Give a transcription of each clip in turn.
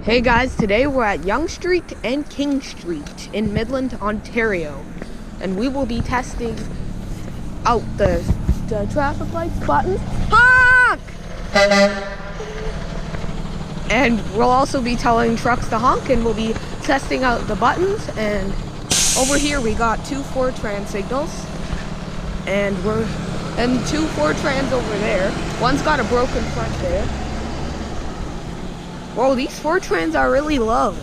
Hey guys, today we're at Yonge Street and King Street in Midland, Ontario. And we will be testing out the traffic lights buttons. Honk! And we'll also be telling trucks to honk, and we'll be testing out the buttons. And over here we got two Fortran signals. And two Fortrans over there. One's got a broken front there. Whoa, these Fortrans are really low.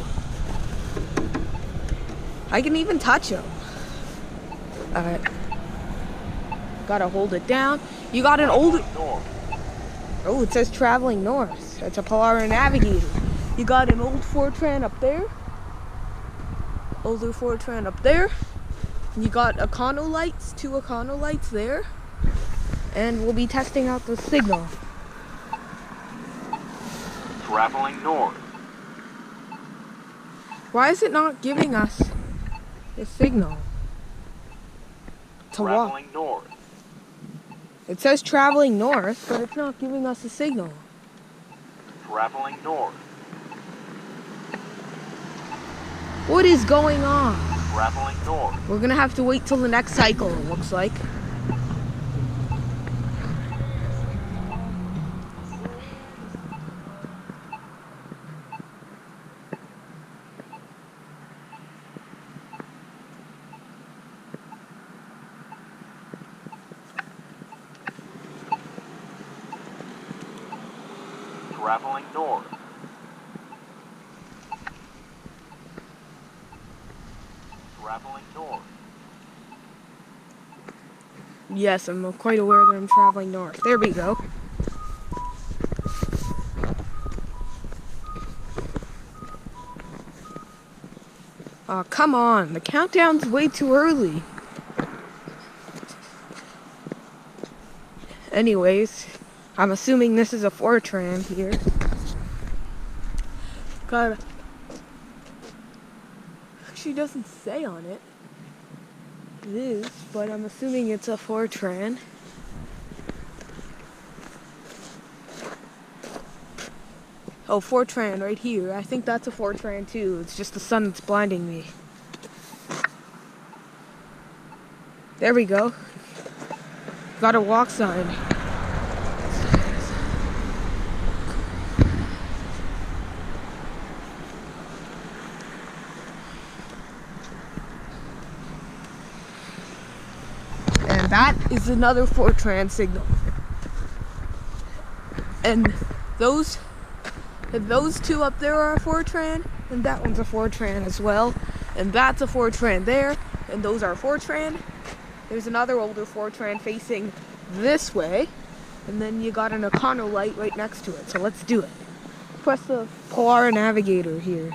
I can even touch them. Alright. Gotta hold it down. You got an older... Oh, it says traveling north. That's a Polar Navigator. You got an old Fortran up there. Older Fortran up there. You got Econo lights, two Econo lights there. And we'll be testing out the signal. Traveling north. Why is it not giving us a signal to walk? Traveling north. It says traveling north, but it's not giving us a signal. Traveling north. What is going on? Traveling north. We're gonna have to wait till the next cycle, it looks like. Traveling north. Traveling north. Yes, I'm quite aware that I'm traveling north. There we go. Oh, come on. The countdown's way too early. Anyways, I'm assuming this is a Fortran here. God. Actually doesn't say on it. It is, but I'm assuming it's a Fortran. Oh, Fortran right here. I think that's a Fortran too. It's just the sun that's blinding me. There we go. Got a walk sign. And that is another Fortran signal. And those two up there are a Fortran, and that one's a Fortran as well. And that's a Fortran there, and those are Fortran. There's another older Fortran facing this way, and then you got an Econo light right next to it. So let's do it. Press the Polar Navigator here.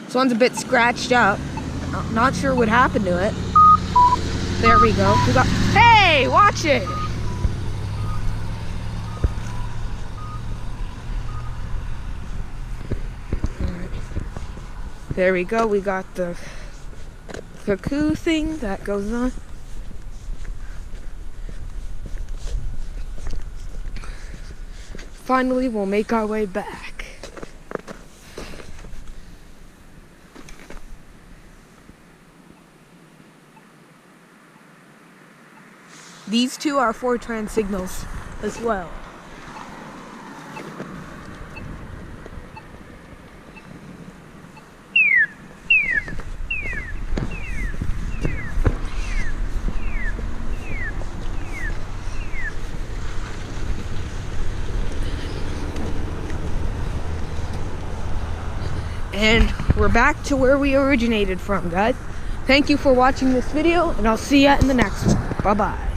This one's a bit scratched up. Not sure what happened to it. There we go. We got. Hey, watch it! There we go, we got the cuckoo thing that goes on. Finally, we'll make our way back. These two are Fortran signals as well. And we're back to where we originated from, guys. Thank you for watching this video, and I'll see you in the next one. Bye-bye.